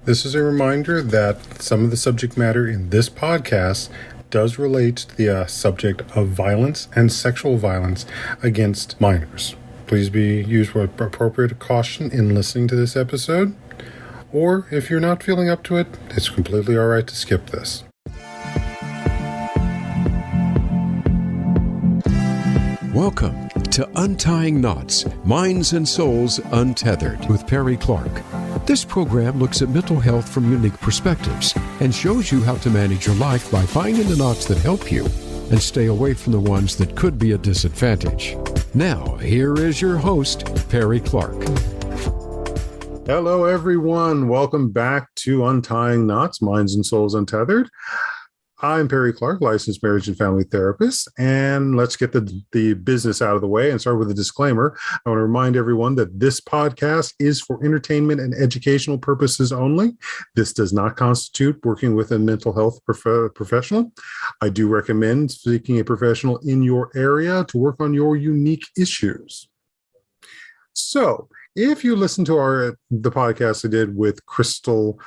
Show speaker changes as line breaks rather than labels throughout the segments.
This is a reminder that some of the subject matter in this podcast does relate to the subject of violence and sexual violence against minors. Please be used with appropriate caution in listening to this episode, or if you're not feeling up to it, it's completely all right to skip this.
Welcome to Untying Knots, Minds and Souls Untethered with Perry Clark. This program looks at mental health from unique perspectives and shows you how to manage your life by finding the knots that help you and stay away from the ones that could be a disadvantage. Now, here is your host, Perry Clark.
Hello, everyone. Welcome back to Untying Knots, Minds and Souls Untethered. I'm Perry Clark, licensed marriage and family therapist, and let's get the business out of the way and start with a disclaimer. I want to remind everyone that this podcast is for entertainment and educational purposes only. This does not constitute working with a mental health professional. I do recommend seeking a professional in your area to work on your unique issues. So, if you listen to the podcast I did with Crystal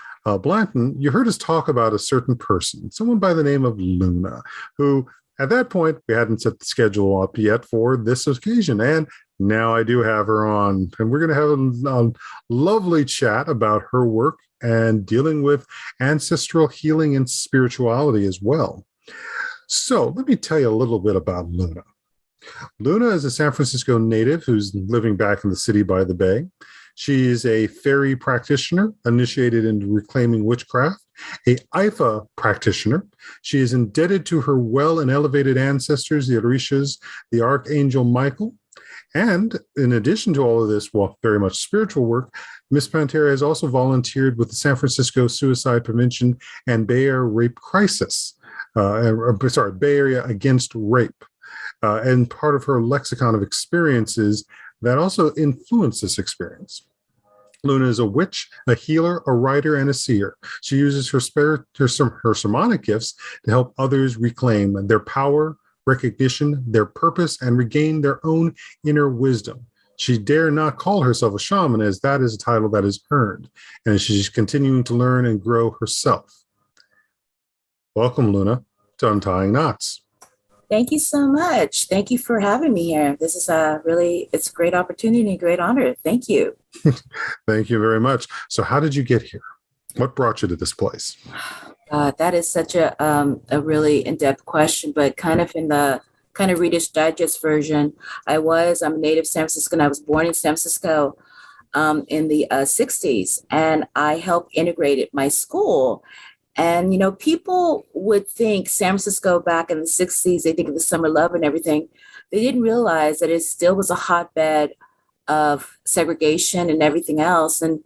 Blanton, you heard us talk about a certain person, someone by the name of Luna, who at that point we hadn't set the schedule up yet for this occasion. And now I do have her on, and we're going to have a lovely chat about her work and dealing with ancestral healing and spirituality as well. So let me tell you a little bit about Luna. Luna is a San Francisco native who's living back in the city by the bay. She's a fairy practitioner initiated into reclaiming witchcraft, a IFA practitioner. She is indebted to her well and elevated ancestors, the Orishas, the Archangel Michael. And in addition to all of this, well, very much spiritual work, Miss Pantera has also volunteered with the San Francisco Suicide Prevention and Bay Area Rape Crisis, Bay Area Against Rape. And part of her lexicon of experiences that also influence this experience. Luna is a witch, a healer, a writer, and a seer. She uses her shamanic gifts to help others reclaim their power, recognition, their purpose, and regain their own inner wisdom. She dare not call herself a shaman, as that is a title that is earned, and she's continuing to learn and grow herself. Welcome, Luna, to Untying Knots.
Thank you so much. Thank you for having me here. This is it's a great opportunity and a great honor. Thank you.
Thank you very much. So how did you get here? What brought you to this place?
That is such a really in-depth question, but kind of in the Reader's Digest version. I'm a native San Franciscan. I was born in San Francisco in the 60s, and I helped integrate my school. And, people would think San Francisco back in the 60s, they think of the summer love and everything. They didn't realize that it still was a hotbed of segregation and everything else. And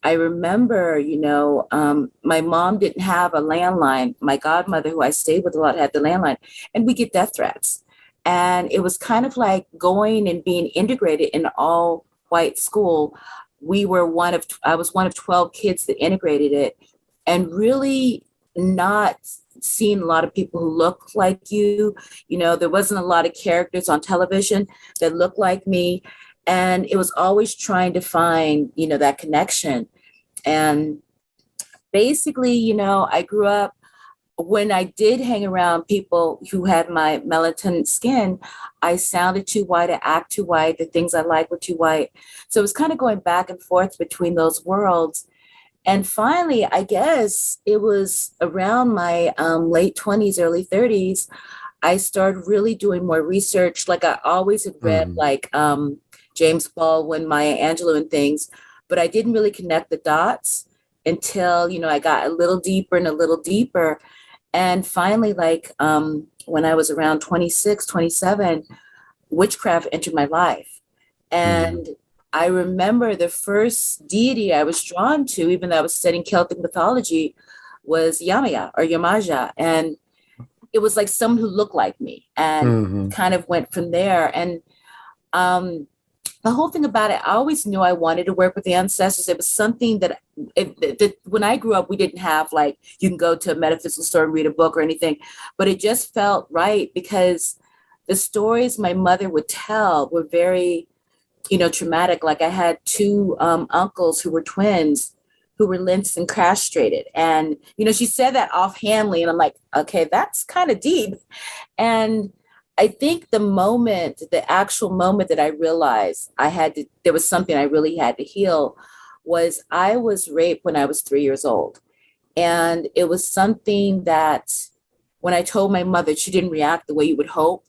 I remember, my mom didn't have a landline. My godmother, who I stayed with a lot, had the landline, and we get death threats. And it was kind of like going and being integrated in an all white school. I was one of 12 kids that integrated it. And really not seeing a lot of people who look like you. There wasn't a lot of characters on television that looked like me. And it was always trying to find, that connection. And basically, I grew up, when I did hang around people who had my melatonin skin, I sounded too white, I act too white, the things I like were too white. So it was kind of going back and forth between those worlds. And finally, I guess it was around my late 20s, early 30s, I started really doing more research. Like I always had read James Baldwin, Maya Angelou and things, but I didn't really connect the dots until, I got a little deeper and a little deeper. And finally, when I was around 26, 27, witchcraft entered my life. And I remember the first deity I was drawn to, even though I was studying Celtic mythology, was Yamaya or Yamaja. And it was like someone who looked like me, and kind of went from there. And the whole thing about it, I always knew I wanted to work with the ancestors. It was something that when I grew up, we didn't have like, you can go to a metaphysical store and read a book or anything, but it just felt right because the stories my mother would tell were very, traumatic. Like I had two uncles who were twins who were lynched and castrated. And, she said that offhandly, and I'm like, okay, that's kind of deep. And I think the actual moment that I realized there was something I really had to heal was I was raped when I was 3 years old. And it was something that when I told my mother, she didn't react the way you would hope.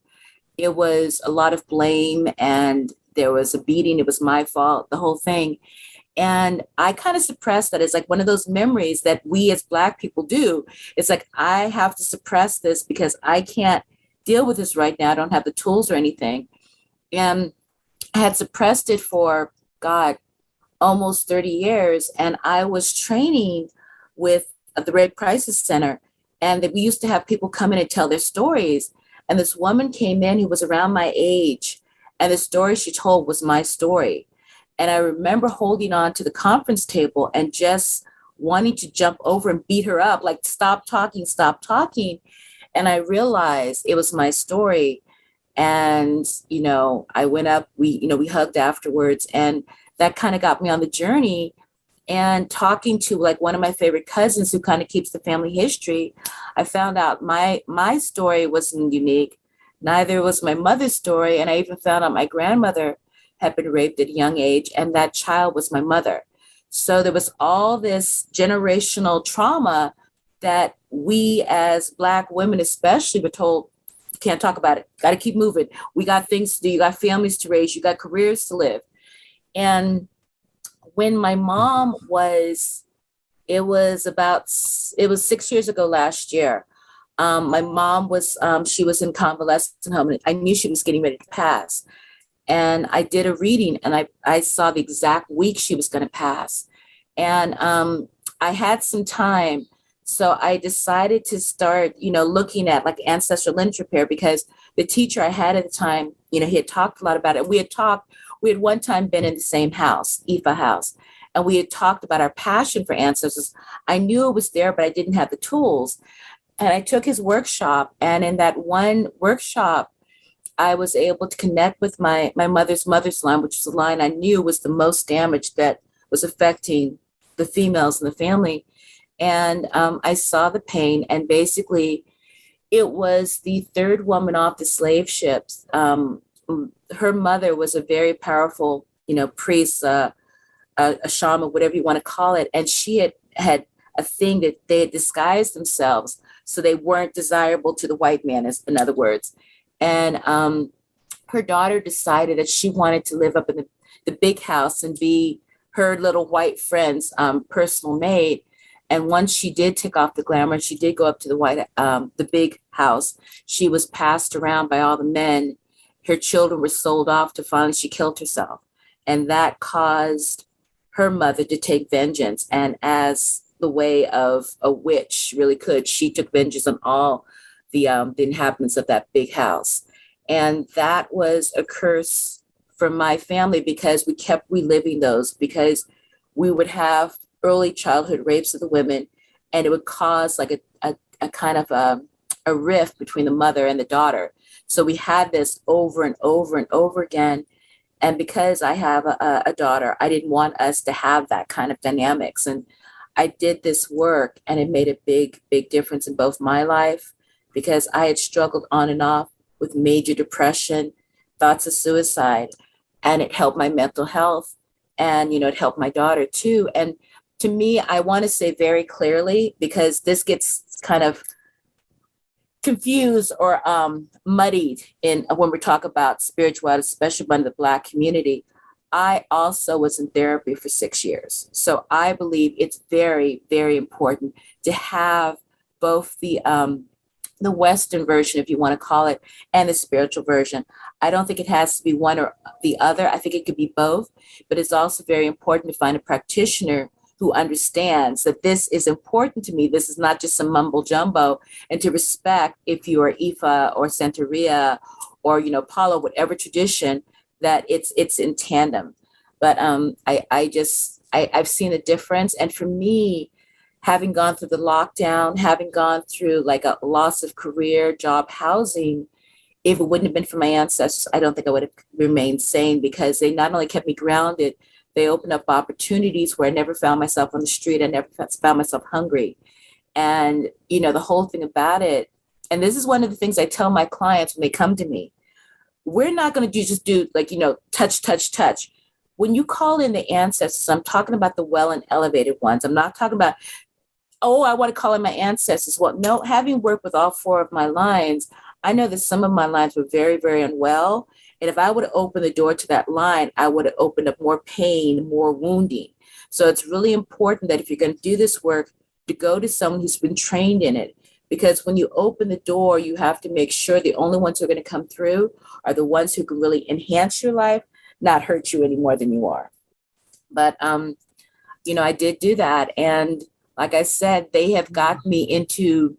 It was a lot of blame, and there was a beating. It was my fault, the whole thing. And I kind of suppressed that. It's like one of those memories that we as Black people do. It's like, I have to suppress this because I can't deal with this right now. I don't have the tools or anything. And I had suppressed it for, God, almost 30 years. And I was training with the Red Crisis Center. And we used to have people come in and tell their stories. And this woman came in who was around my age. And the story she told was my story. And I remember holding on to the conference table and just wanting to jump over and beat her up, like, stop talking, stop talking. And I realized it was my story. And, I went up, we hugged afterwards. And that kind of got me on the journey. And talking to like one of my favorite cousins who kind of keeps the family history, I found out my story wasn't unique. Neither was my mother's story. And I even found out my grandmother had been raped at a young age, and that child was my mother. So there was all this generational trauma that we as Black women especially were told, you can't talk about it, got to keep moving. We got things to do, you got families to raise, you got careers to live. And when my mom it was 6 years ago last year. My mom she was in convalescent home, and I knew she was getting ready to pass. And I did a reading, and I saw the exact week she was going to pass. And I had some time. So I decided to start, looking at like ancestral lineage repair, because the teacher I had at the time, he had talked a lot about it. We had one time been in the same house, Ifa house, and we had talked about our passion for ancestors. I knew it was there, but I didn't have the tools. And I took his workshop, and in that one workshop, I was able to connect with my mother's line, which was a line I knew was the most damaged, that was affecting the females in the family. And I saw the pain, and basically it was the third woman off the slave ships. Her mother was a very powerful, priest, a shaman, whatever you want to call it. And she had a thing that they had disguised themselves so they weren't desirable to the white man, in other words. And her daughter decided that she wanted to live up in the big house and be her little white friend's personal maid. And once she did take off the glamour, she did go up to the big house. She was passed around by all the men. Her children were sold off to finally she killed herself. And that caused her mother to take vengeance. And as the way of a witch really could, she took vengeance on all the inhabitants of that big house. And that was a curse for my family, because we kept reliving those, because we would have early childhood rapes of the women, and it would cause like a kind of a rift between the mother and the daughter. So we had this over and over and over again. And because I have a daughter, I didn't want us to have that kind of dynamics. And I did this work, and it made a big, big difference in both my life, because I had struggled on and off with major depression, thoughts of suicide, and it helped my mental health. And, it helped my daughter too. And to me, I want to say very clearly, because this gets kind of confused or muddied when we talk about spirituality, especially among the Black community. I also was in therapy for 6 years. So I believe it's very, very important to have both the Western version, if you want to call it, and the spiritual version. I don't think it has to be one or the other. I think it could be both, but it's also very important to find a practitioner who understands that this is important to me. This is not just some mumbo jumbo, and to respect if you are Ifa or Santeria or, Palo, whatever tradition, that it's in tandem. But I've seen a difference. And for me, having gone through the lockdown, having gone through like a loss of career, job, housing, if it wouldn't have been for my ancestors, I don't think I would have remained sane, because they not only kept me grounded, They open up opportunities where I never found myself on the street. I never found myself hungry. And, the whole thing about it, and this is one of the things I tell my clients when they come to me, we're not going to just do like, touch, touch, touch. When you call in the ancestors, I'm talking about the well and elevated ones. I'm not talking about, oh, I want to call in my ancestors. Well, no, having worked with all 4 of my lines, I know that some of my lines were very, very unwell. And if I would have opened the door to that line, I would have opened up more pain, more wounding. So it's really important that if you're going to do this work, to go to someone who's been trained in it. Because when you open the door, you have to make sure the only ones who are going to come through are the ones who can really enhance your life, not hurt you any more than you are. But, I did do that. And like I said, they have got me into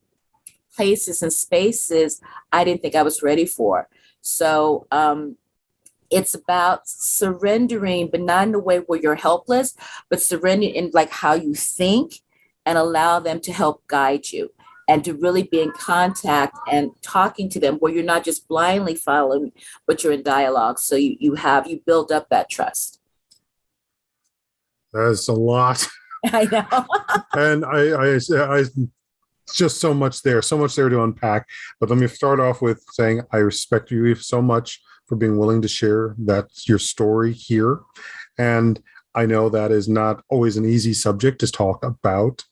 places and spaces I didn't think I was ready for. So it's about surrendering, but not in a way where you're helpless, but surrendering in like how you think and allow them to help guide you and to really be in contact and talking to them where you're not just blindly following, but you're in dialogue. So you build up that trust.
That's a lot.
I know.
And I just so much there to unpack. But let me start off with saying I respect you so much for being willing to share your story here. And I know that is not always an easy subject to talk about,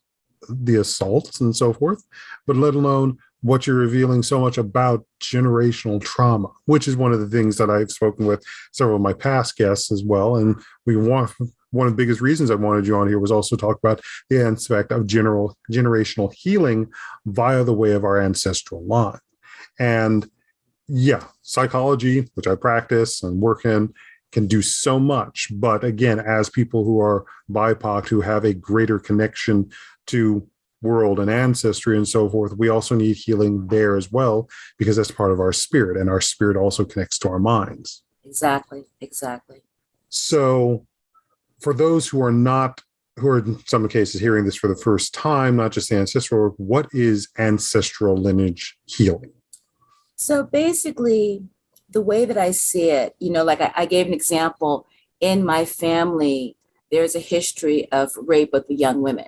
the assaults and so forth, but let alone what you're revealing so much about generational trauma, which is one of the things that I've spoken with several of my past guests as well. And one of the biggest reasons I wanted you on here was also talk about the aspect of generational healing via the way of our ancestral line. And yeah, psychology, which I practice and work in, can do so much. But again, as people who are BIPOC, who have a greater connection to world and ancestry and so forth, we also need healing there as well, because that's part of our spirit, and our spirit also connects to our minds.
Exactly.
So for those who are in some cases hearing this for the first time, not just ancestral, what is ancestral lineage healing?
So basically, the way that I see it, like I gave an example, in my family, there's a history of rape of the young women.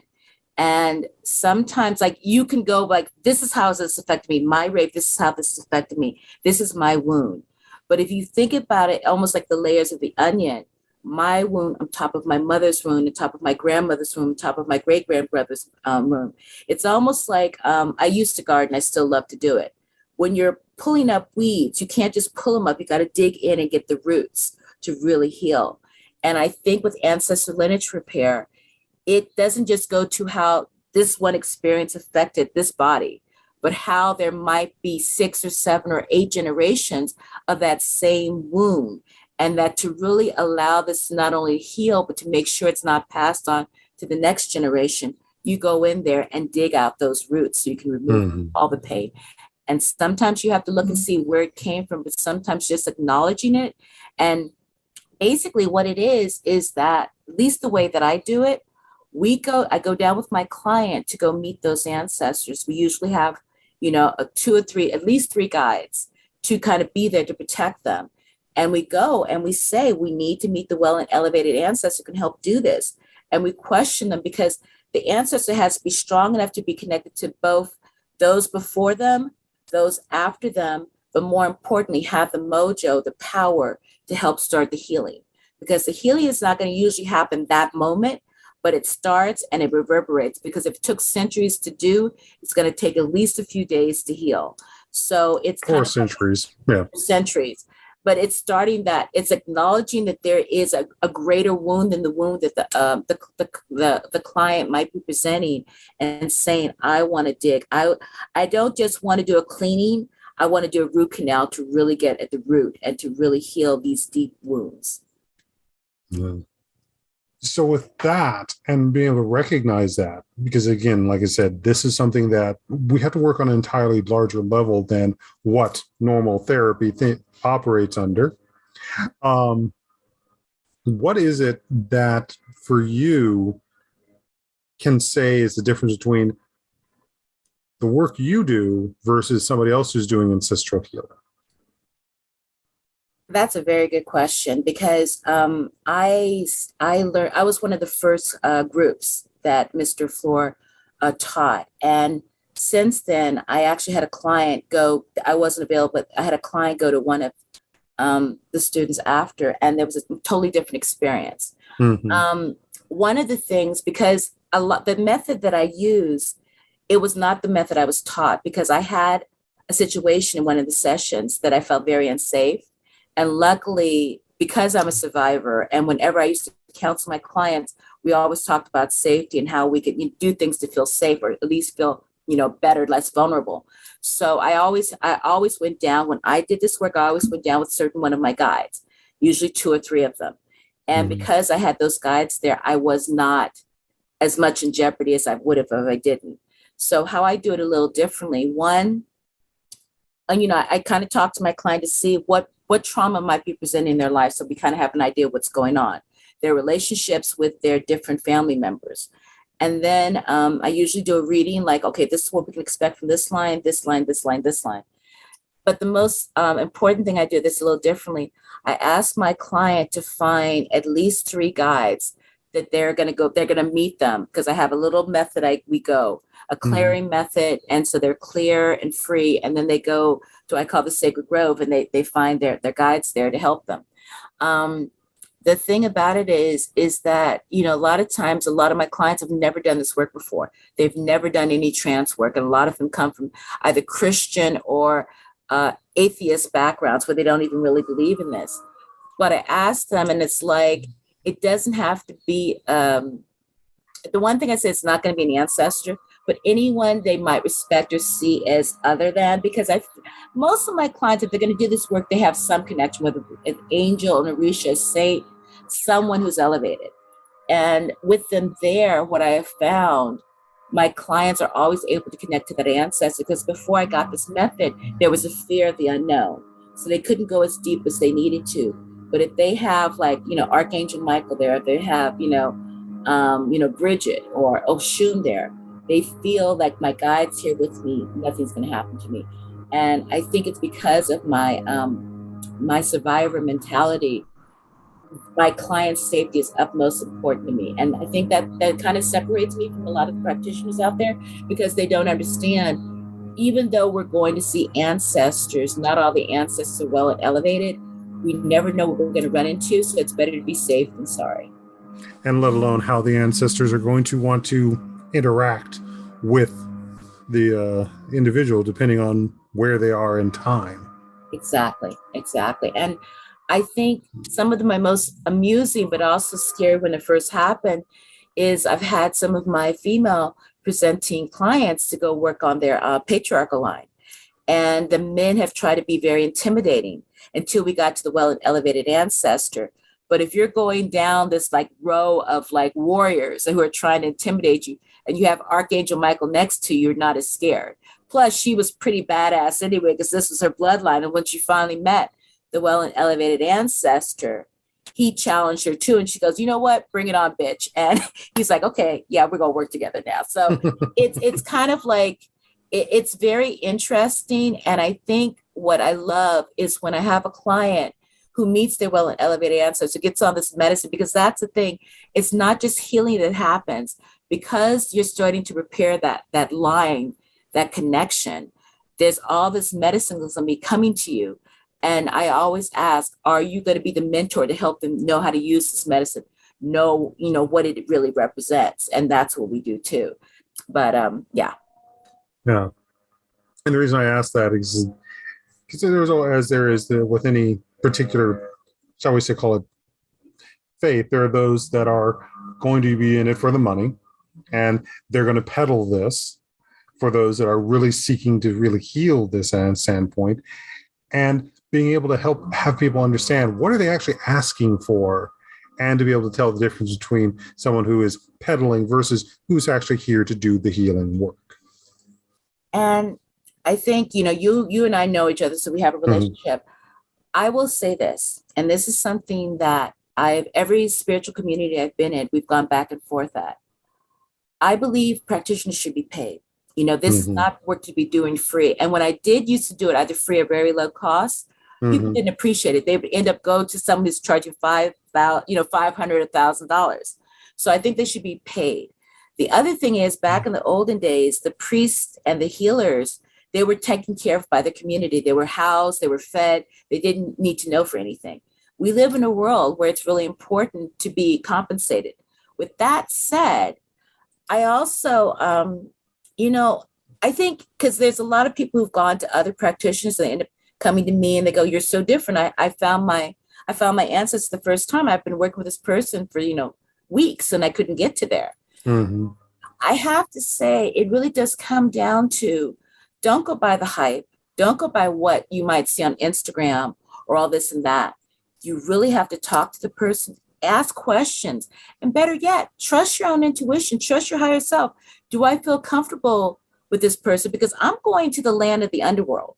And sometimes like you can go like, this is how this affected me. My rape, this is how this affected me. This is my wound. But if you think about it, almost like the layers of the onion, my wound on top of my mother's wound, on top of my grandmother's wound, on top of my great-grandbrother's wound. It's almost like I used to garden. I still love to do it. When you're pulling up weeds, you can't just pull them up. You got to dig in and get the roots to really heal. And I think with ancestral lineage repair, it doesn't just go to how this one experience affected this body, but how there might be 6 or 7 or 8 generations of that same wound. And that to really allow this not only to heal, but to make sure it's not passed on to the next generation, you go in there and dig out those roots so you can remove all the pain. And sometimes you have to look and see where it came from, but sometimes just acknowledging it. And basically what it is that, at least the way that I do it, I go down with my client to go meet those ancestors. We usually have, 2 or 3, at least 3 guides to kind of be there to protect them. And we go and we say, we need to meet the well and elevated ancestor who can help do this. And we question them because the ancestor has to be strong enough to be connected to both those before them, those after them, but more importantly, have the mojo, the power to help start the healing. Because the healing is not going to usually happen that moment, but it starts and it reverberates. Because if it took centuries to do, it's going to take at least a few days to heal. So it's kind of
centuries. Yeah.
Centuries. But it's starting that, it's acknowledging that there is a greater wound than the wound that the client might be presenting, and saying, I want to dig. I don't just want to do a cleaning. I want to do a root canal to really get at the root and to really heal these deep wounds.
Mm. So with that, and being able to recognize that, because again, like I said, this is something that we have to work on an entirely larger level than what normal therapy operates under. What is it that for you can say is the difference between the work you do versus somebody else who's doing ancestral healing?
That's a very good question because I learned I was one of the first groups that Mr. Floor taught, and since then I actually had a client go. I wasn't available, but I had a client go to one of the students after, and there was a totally different experience.
Hmm.
One of the things, because the method that I used, it was not the method I was taught because I had a situation in one of the sessions that I felt very unsafe. And luckily, because I'm a survivor, and whenever I used to counsel my clients, we always talked about safety and how we could do things to feel safe or at least feel, better, less vulnerable. So I always went down when I did this work. I always went down with certain one of my guides, usually two or three of them. And
Hmm.
because I had those guides there, I was not as much in jeopardy as I would have if I didn't. So how I do it a little differently. One, I kind of talk to my client to see what trauma might be presenting in their life, so we kind of have an idea of what's going on, their relationships with their different family members. And then I usually do a reading like, okay, this is what we can expect from this line, this line, this line, this line. But the most important thing I do this a little differently. I ask my client to find at least three guides that they're going to meet them because I have a little method we go, a
Hmm.
clearing method. And so they're clear and free. And then they go to, I call the Sacred Grove, and they find their guides there to help them. Um, the thing about it is that, a lot of times, a lot of my clients have never done this work before. They've never done any trance work. And a lot of them come from either Christian or atheist backgrounds where they don't even really believe in this. But I ask them, and it's like, it doesn't have to be, the one thing I say, it's not going to be an ancestor, but anyone they might respect or see as other than, because most of my clients, if they're going to do this work, they have some connection with an angel, an Orisha, a saint, someone who's elevated. And with them there, what I have found, my clients are always able to connect to that ancestor because before I got this method, there was a fear of the unknown. So they couldn't go as deep as they needed to. But if they have like, Archangel Michael there, if they have, Bridget or Oshun there, they feel like my guide's here with me, nothing's going to happen to me. And I think it's because of my survivor mentality. My client's safety is utmost important to me. And I think that kind of separates me from a lot of the practitioners out there because they don't understand, even though we're going to see ancestors, not all the ancestors are well and elevated. We never know what we're going to run into. So it's better to be safe than sorry.
And let alone how the ancestors are going to want to interact with the individual depending on where they are in time.
Exactly. And I think some of my most amusing, but also scary when it first happened is I've had some of my female presenting clients to go work on their patriarchal line. And the men have tried to be very intimidating until we got to the well and elevated ancestor. But if you're going down this like row of like warriors who are trying to intimidate you and you have Archangel Michael next to you, you're not as scared. Plus, she was pretty badass anyway, because this was her bloodline. And when she finally met the well and elevated ancestor, he challenged her too. And she goes, you know what? Bring it on, bitch. And he's like, okay, yeah, we're going to work together now. So it's kind of like, it's very interesting. And I think what I love is when I have a client who meets their well and elevated ancestor, gets on this medicine, because that's the thing. It's not just healing that happens because you're starting to repair that line, that connection. There's all this medicine that's going to be coming to you. And I always ask, are you going to be the mentor to help them know how to use this medicine, know, what it really represents? And that's what we do too. But yeah.
Yeah. And the reason I ask that is because there is with any particular, shall we say, call it faith, there are those that are going to be in it for the money, and they're going to peddle this for those that are really seeking to really heal this standpoint, and being able to help have people understand what are they actually asking for, and to be able to tell the difference between someone who is peddling versus who's actually here to do the healing work.
And I think, you and I know each other, so we have a relationship. I will say this, and this is something that every spiritual community I've been in, we've gone back and forth at. I believe practitioners should be paid. This is not work to be doing free. And when I did used to do it, either free or very low cost, People didn't appreciate it. They would end up going to someone who's charging $500, $1,000. So I think they should be paid. The other thing is, back in the olden days, the priests and the healers, they were taken care of by the community. They were housed, they were fed. They didn't need to know for anything. We live in a world where it's really important to be compensated. With that said, I also, I think, because there's a lot of people who've gone to other practitioners, and they end up coming to me and they go, "You're so different. I found my ancestors the first time. I've been working with this person for, weeks, and I couldn't get to there." I have to say, it really does come down to, don't go by the hype. Don't go by what you might see on Instagram or all this and that. You really have to talk to the person, ask questions, and better yet, trust your own intuition, trust your higher self. Do I feel comfortable with this person? Because I'm going to the land of the underworld.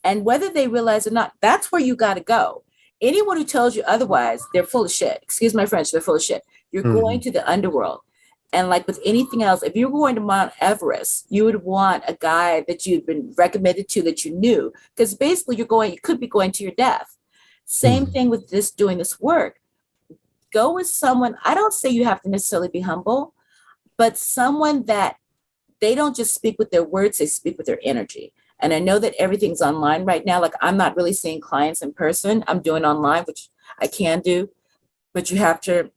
And whether they realize it or not, that's where you got to go. Anyone who tells you otherwise, they're full of shit. Excuse my French, they're full of shit. You're going to the underworld. And like with anything else, if you're going to Mount Everest, you would want a guide that you've been recommended to, that you knew, because basically you could be going to your death. Same thing with doing this work. Go with someone. I don't say you have to necessarily be humble, but someone that they don't just speak with their words, they speak with their energy. And I know that everything's online right now. Like, I'm not really seeing clients in person. I'm doing online, which I can do, but you have to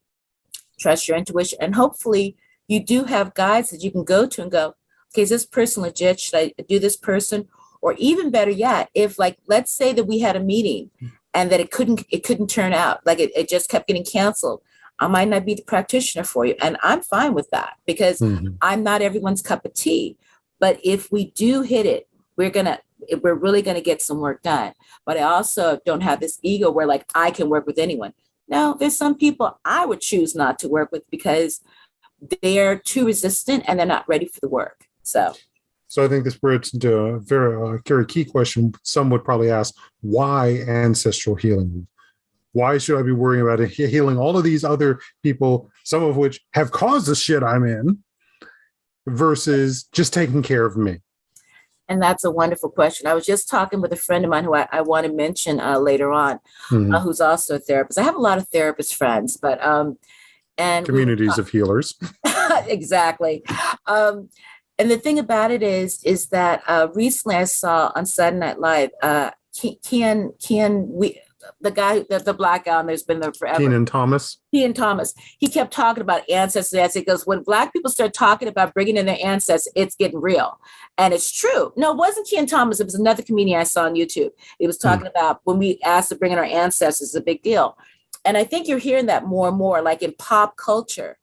trust your intuition. And hopefully you do have guides that you can go to and go, okay, is this person legit? Should I do this person? Or even better yet, if, like, let's say that we had a meeting and that it couldn't turn out, like it just kept getting canceled, I might not be the practitioner for you. And I'm fine with that, because I'm not everyone's cup of tea. But if we do hit it, we're really gonna get some work done. But I also don't have this ego where, like, I can work with anyone. No, there's some people I would choose not to work with because they're too resistant and they're not ready for the work. So
I think this brings into a very key question. Some would probably ask, why ancestral healing? Why should I be worrying about healing all of these other people, some of which have caused the shit I'm in, versus just taking care of me?
And that's a wonderful question. I was just talking with a friend of mine who I want to mention later on, who's also a therapist. I have a lot of therapist friends, but and
communities of healers.
Exactly. And the thing about it is that recently I saw on Saturday Night Live, the guy, the black guy, and there's been there forever. Kenan Thomas. He kept talking about ancestors. He goes, when Black people start talking about bringing in their ancestors, it's getting real. And it's true. No, it wasn't Kenan Thomas. It was another comedian I saw on YouTube. He was talking about when we asked to bring in our ancestors, it's a big deal. And I think you're hearing that more and more, like in pop culture.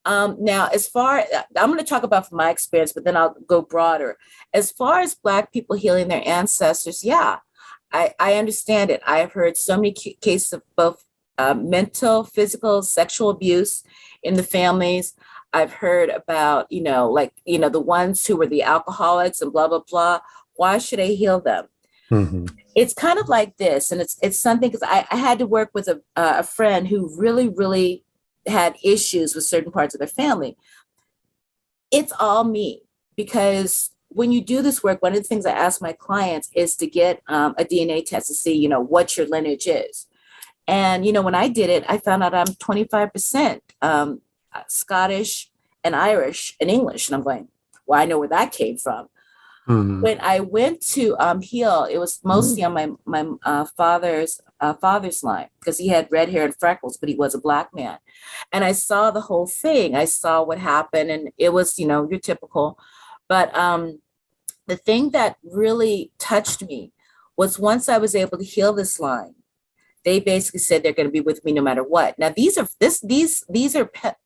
Now, I'm going to talk about from my experience, but then I'll go broader. As far as Black people healing their ancestors, yeah, I understand it. I have heard so many cases of both mental, physical, sexual abuse in the families. I've heard about, the ones who were the alcoholics and blah, blah, blah. Why should I heal them? It's kind of like this. And it's something, because I had to work with a friend who really, really had issues with certain parts of their family. It's all me, because when you do this work, one of the things I ask my clients is to get a DNA test to see, what your lineage is. And, when I did it, I found out I'm 25% Scottish and Irish and English. And I'm going, well, I know where that came from. When I went to heal, it was mostly on my father's line, because he had red hair and freckles, but he was a Black man. And I saw the whole thing. I saw what happened, and it was, your typical. But the thing that really touched me was once I was able to heal this line, they basically said they're going to be with me no matter what. Now, these are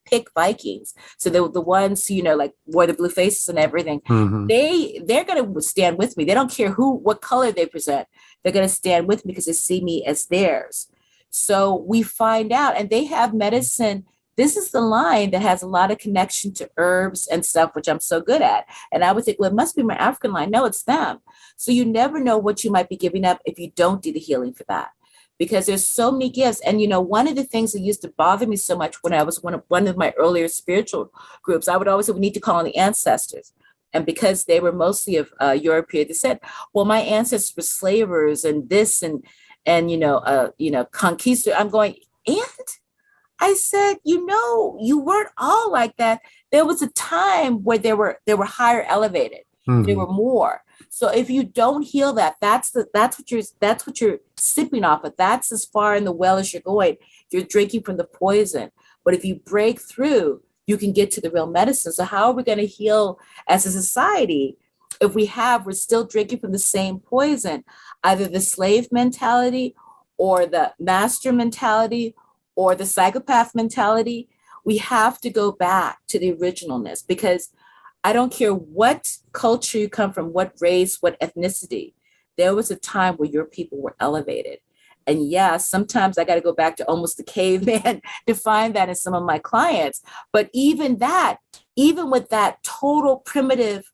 pick Vikings. So the ones who, like, wore the blue faces and everything. They're going to stand with me. They don't care what color they present. They're going to stand with me because they see me as theirs. So we find out, and they have medicine. This is the line that has a lot of connection to herbs and stuff, which I'm so good at. And I would think, well, it must be my African line. No, it's them. So you never know what you might be giving up if you don't do the healing for that. Because there's so many gifts. And, one of the things that used to bother me so much when I was one of my earlier spiritual groups, I would always say, we need to call on the ancestors. And because they were mostly of European descent, well, my ancestors were slavers and this. And and, conquistador. I'm going, and I said, you weren't all like that. There was a time where they were higher elevated.
Mm-hmm.
There were more. So if you don't heal that, that's what you're sipping off of. That's as far in the well as you're going. You're drinking from the poison. But if you break through, you can get to the real medicine. So how are we going to heal as a society if we're still drinking from the same poison, either the slave mentality or the master mentality or the psychopath mentality? We have to go back to the originalness, because I don't care what culture you come from, what race, what ethnicity. There was a time where your people were elevated. And yeah, sometimes I got to go back to almost the caveman to find that in some of my clients. But even with that total primitive,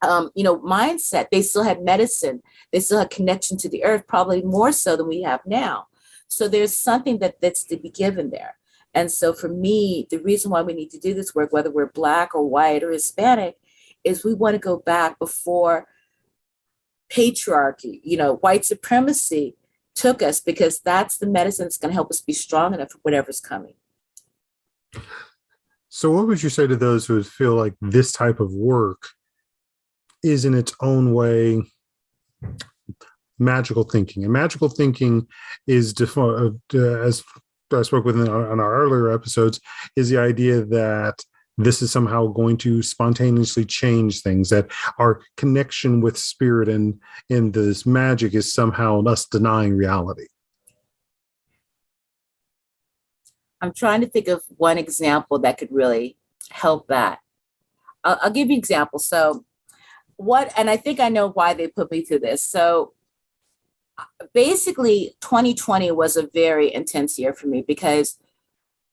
mindset, they still had medicine. They still had connection to the earth, probably more so than we have now. So there's something that's to be given there. And so for me, the reason why we need to do this work, whether we're Black or white or Hispanic, is we want to go back before patriarchy, white supremacy took us, because that's the medicine that's going to help us be strong enough for whatever's coming.
So what would you say to those who feel like this type of work is in its own way magical thinking? And magical thinking is, as I spoke with on our earlier episodes, is the idea that this is somehow going to spontaneously change things, that our connection with spirit and in this magic is somehow us denying reality.
I'm trying to think of one example that could really help that. I'll give you an example. So and I think I know why they put me through this. So basically 2020 was a very intense year for me, because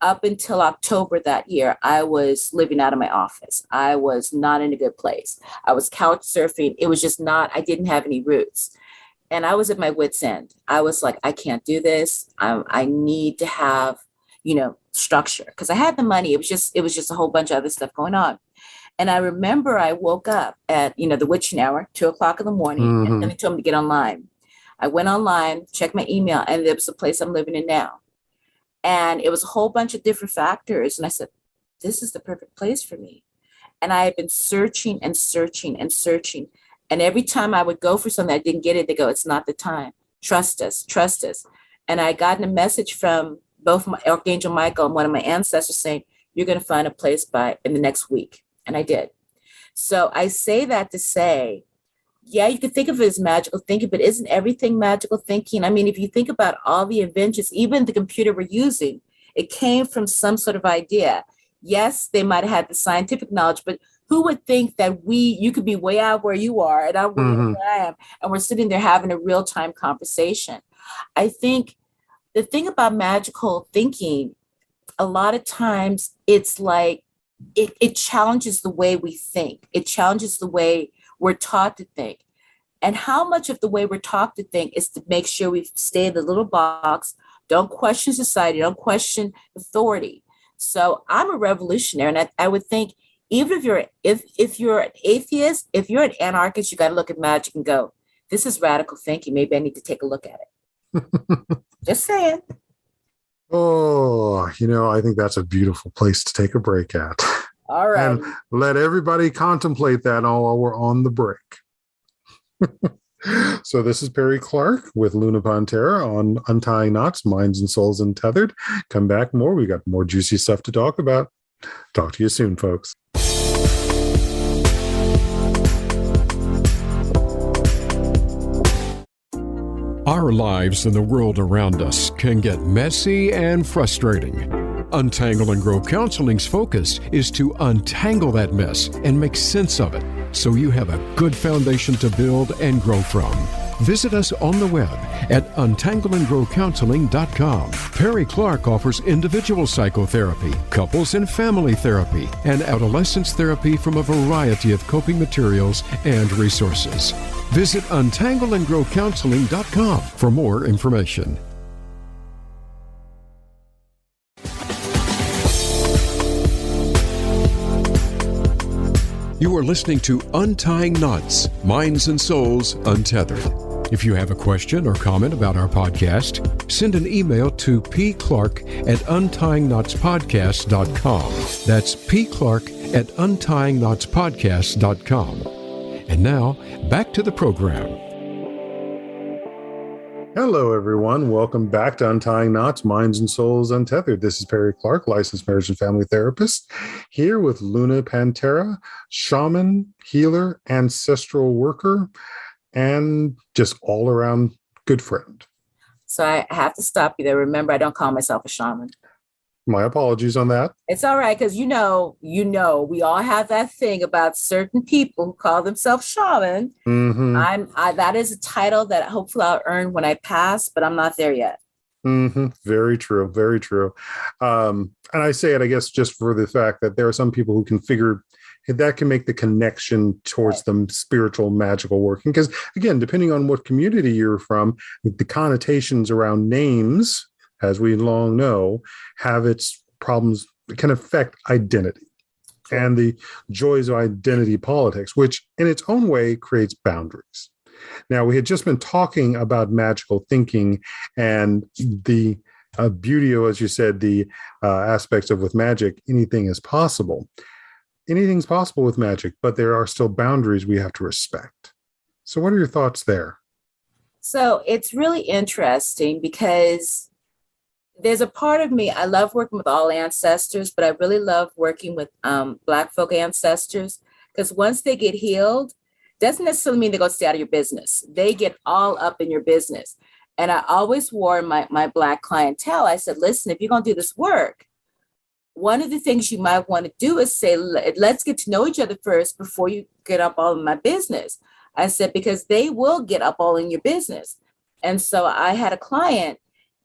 up until October that year, I was living out of my office. I was not in a good place. I was couch surfing. It was just I didn't have any roots. And I was at my wit's end. I was like, I can't do this. I need to have, structure, because I had the money. It was just a whole bunch of other stuff going on. And I remember I woke up at, the witching hour, 2:00 in the morning,
Mm-hmm.
and then they told me to get online. I went online, checked my email, and there was the place I'm living in now. And it was a whole bunch of different factors. And I said, this is the perfect place for me. And I had been searching and searching and searching. And every time I would go for something, I didn't get it. They go, it's not the time. Trust us, trust us. And I got a message from both my Archangel Michael and one of my ancestors saying, you're going to find a place in the next week. And I did. So I say that to say, yeah, you can think of it as magical thinking, but isn't everything magical thinking? I mean, if you think about all the inventions, even the computer we're using, it came from some sort of idea. Yes, they might have had the scientific knowledge, but who would think that you could be way out where you are and I'm way out where I am, and we're sitting there having a real-time conversation. I think the thing about magical thinking, a lot of times it's like it challenges the way we think. It challenges the way we're taught to think. And how much of the way we're taught to think is to make sure we stay in the little box, don't question society, don't question authority. So I'm a revolutionary, and I would think, even if you're an atheist, if you're an anarchist, you got to look at magic and go, this is radical thinking. Maybe I need to take a look at it. Just saying.
Oh, I think that's a beautiful place to take a break at.
All right.
And let everybody contemplate that while we're on the break. So this is Perry Clark with Luna Pantera on Untying Knots, Minds and Souls Untethered. Come back more. We got more juicy stuff to talk about. Talk to you soon, folks.
Our lives and the world around us can get messy and frustrating. Untangle and Grow Counseling's focus is to untangle that mess and make sense of it, so you have a good foundation to build and grow from. Visit us on the web at untangleandgrowcounseling.com. Perry Clark offers individual psychotherapy, couples and family therapy, and adolescence therapy from a variety of coping materials and resources. Visit untangleandgrowcounseling.com for more information. You are listening to Untying Knots, Minds and Souls Untethered. If you have a question or comment about our podcast, send an email to pclark@untyingknotspodcast.com. That's pclark@untyingknotspodcast.com. And now, back to the program.
Hello, everyone. Welcome back to Untying Knots, Minds and Souls Untethered. This is Perry Clark, licensed marriage and family therapist, here with Luna Pantera, shaman, healer, ancestral worker, and just all around good friend.
So I have to stop you there. Remember, I don't call myself a shaman.
My apologies on that.
It's all right, because we all have that thing about certain people who call themselves shaman.
Mm-hmm.
That is a title that hopefully I'll earn when I pass, but I'm not there yet.
Mm-hmm. Very true. Very true. And I say it, I guess, just for the fact that there are some people who can figure that can make the connection towards the spiritual, magical working. Because again, depending on what community you're from, the connotations around names, as we long know, have its problems. It can affect identity and the joys of identity politics, which in its own way creates boundaries. Now, we had just been talking about magical thinking and the beauty of, as you said, the aspects of with magic, anything is possible. Anything's possible with magic, but there are still boundaries we have to respect. So what are your thoughts there?
So it's really interesting because there's a part of me, I love working with all ancestors, but I really love working with Black folk ancestors, because once they get healed, doesn't necessarily mean they're going to stay out of your business. They get all up in your business. And I always warn my Black clientele, I said, listen, if you're going to do this work, one of the things you might want to do is say, let's get to know each other first before you get up all in my business. I said, because they will get up all in your business. And so I had a client,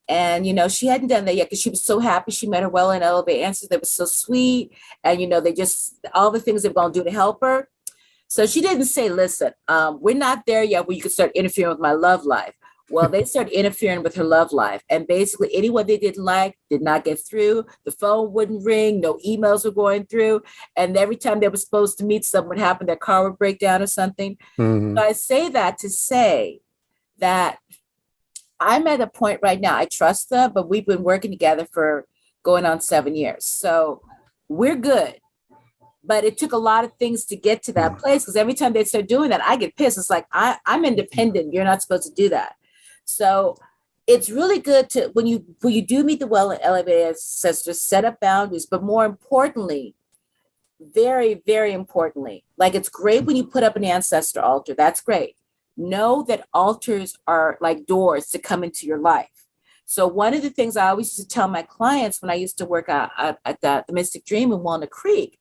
and, she hadn't done that yet because she was so happy. She met her well and elevated ancestors. They were so sweet. And, they just, all the things they're going to do to help her. So she didn't say, listen, we're not there yet where you can start interfering with my love life. Well, they started interfering with her love life. And basically anyone they didn't like did not get through. The phone wouldn't ring. No emails were going through. And every time they were supposed to meet, something would happen. Their car would break down or something.
Mm-hmm.
So I say that to say that I'm at a point right now, I trust them, but we've been working together for going on 7 years. So we're good. But it took a lot of things to get to that place, because every time they start doing that, I get pissed. It's like, I'm independent. You're not supposed to do that. So it's really good to, when you do meet the well and elevated ancestors, set up boundaries, but more importantly, very, very importantly, like it's great when you put up an ancestor altar. That's great. Know that altars are like doors to come into your life. So one of the things I always used to tell my clients when I used to work at the Mystic Dream in Walnut Creek,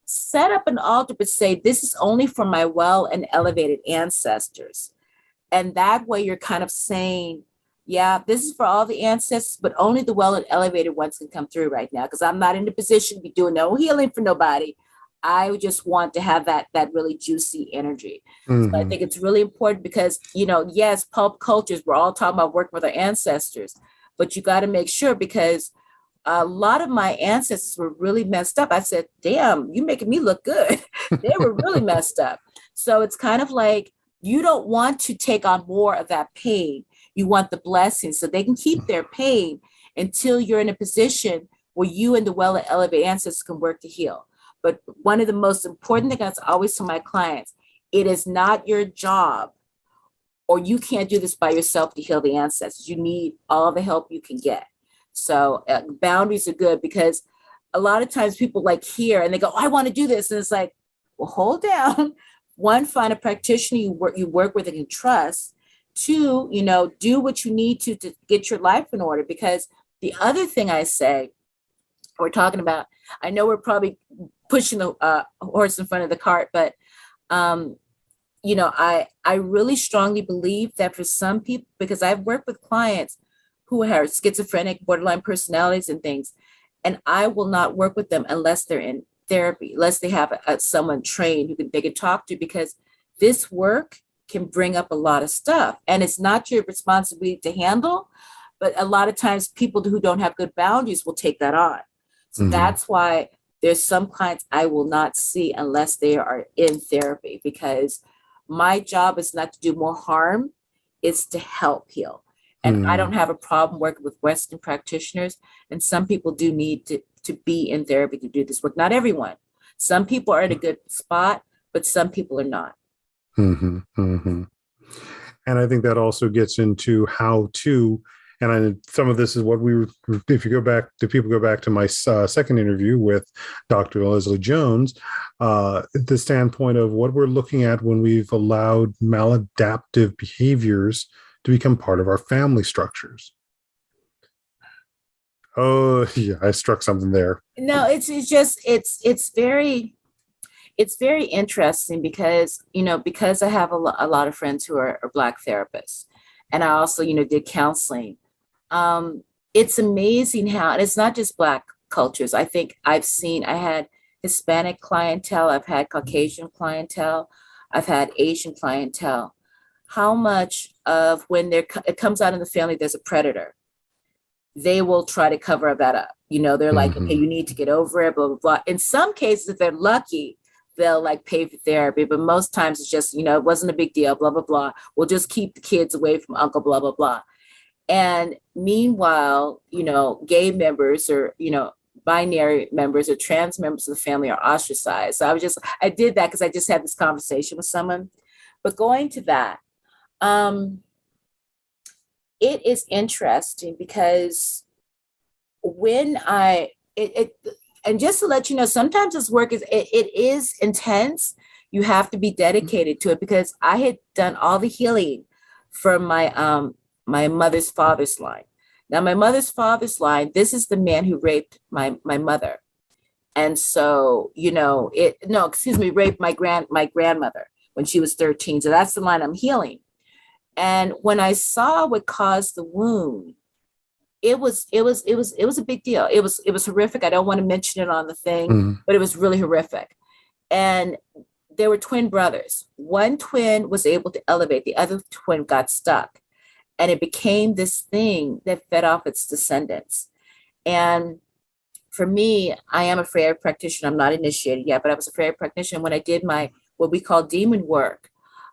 set up an altar, but say, this is only for my well and elevated ancestors. And that way you're kind of saying, yeah, this is for all the ancestors, but only the well and elevated ones can come through right now, because I'm not in a position to be doing no healing for nobody. I just want to have that really juicy energy. Mm-hmm. So I think it's really important because, yes, pulp cultures, we're all talking about working with our ancestors, but you got to make sure, because a lot of my ancestors were really messed up. I said, damn, you're making me look good. They were really messed up. So it's kind of like, you don't want to take on more of that pain. You want the blessings, so they can keep their pain until you're in a position where you and the well and elevated ancestors can work to heal. But one of the most important things I always tell my clients, it is not your job, or you can't do this by yourself to heal the ancestors. You need all the help you can get. So boundaries are good, because a lot of times people like hear and they go, oh, I want to do this. And it's like, well, hold down. One, find a practitioner you work with and can trust. Two, do what you need to get your life in order. Because the other thing I say, we're talking about, I know we're probably pushing the horse in front of the cart, but I really strongly believe that for some people, because I've worked with clients who are schizophrenic, borderline personalities and things, and I will not work with them unless they're in therapy, unless they have someone trained who they can talk to, because this work can bring up a lot of stuff, and it's not your responsibility to handle, but a lot of times people who don't have good boundaries will take that on. So that's why there's some clients I will not see unless they are in therapy, because my job is not to do more harm. is to help heal. And I don't have a problem working with Western practitioners. And some people do need to be in therapy to do this work. Not everyone. Some people are in a good spot, but some people are not.
Mm-hmm, mm-hmm. And I think that also gets into how to, and some of this is what we were, if people go back to my second interview with Dr. Leslie Jones, the standpoint of what we're looking at when we've allowed maladaptive behaviors to become part of our family structures. Oh, yeah, I struck something there.
No, it's very interesting because, because I have a lot of friends who are Black therapists, and I also, did counseling. It's amazing how, and it's not just Black cultures. I think I had Hispanic clientele, I've had Caucasian clientele, I've had Asian clientele. How much of when it comes out in the family, there's a predator, they will try to cover that up. They're like, okay, you need to get over it, blah, blah, blah. In some cases, if they're lucky, they'll like pay for therapy, but most times it's just, it wasn't a big deal, blah, blah, blah. We'll just keep the kids away from uncle, blah, blah, blah. And meanwhile, gay members or, binary members or trans members of the family are ostracized. So I did that because I just had this conversation with someone. But going to that, it is interesting because and just to let you know, sometimes this work it is intense. You have to be dedicated to it, because I had done all the healing from my mother's father's line. Now, my mother's father's line, this is the man who raped my mother. And so, raped my grandmother when she was 13. So that's the line I'm healing. And when I saw what caused the wound, it was a big deal. It was horrific. I don't want to mention it on the thing, but it was really horrific. And there were twin brothers. One twin was able to elevate, the other twin got stuck. And it became this thing that fed off its descendants. And for me, I am a Freya practitioner. I'm not initiated yet, but I was a Freya practitioner. When I did my, what we call demon work,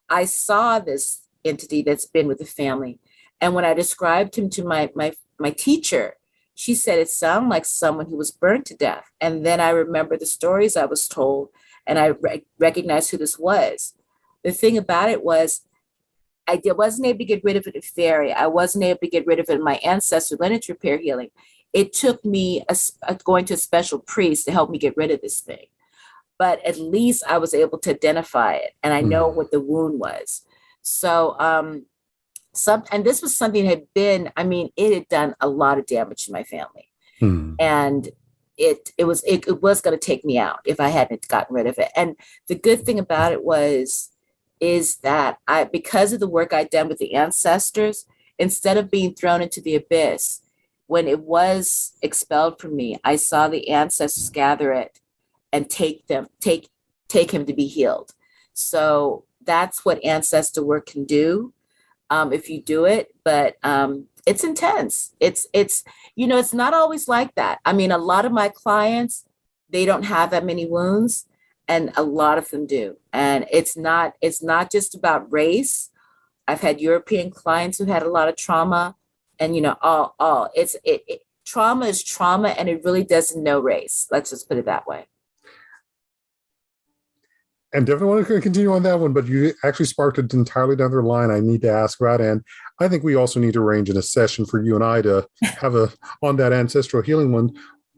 I saw this entity that's been with the family. And when I described him to my teacher, she said it sounded like someone who was burned to death. And then I remember the stories I was told, and I recognized who this was. The thing about it was, I wasn't able to get rid of it in fairy. I wasn't able to get rid of it in my ancestor lineage repair healing. It took me going to a special priest to help me get rid of this thing. But at least I was able to identify it, and I know what the wound was. So, and this was something that had been, it had done a lot of damage to my family. And it was going to take me out if I hadn't gotten rid of it. And the good thing about it is that because of the work I'd done with the ancestors, instead of being thrown into the abyss, when it was expelled from me, I saw the ancestors gather it and take him to be healed. So that's what ancestor work can do if you do it. But it's intense. It's not always like that. A lot of my clients, they don't have that many wounds, and a lot of them do. And it's not just about race. I've had European clients who had a lot of trauma, and trauma is trauma, and it really doesn't know race. Let's just put it that way.
And definitely want to continue on that one, but you actually sparked an entirely another line I need to ask about. And I think we also need to arrange in a session for you and I to have on that ancestral healing one.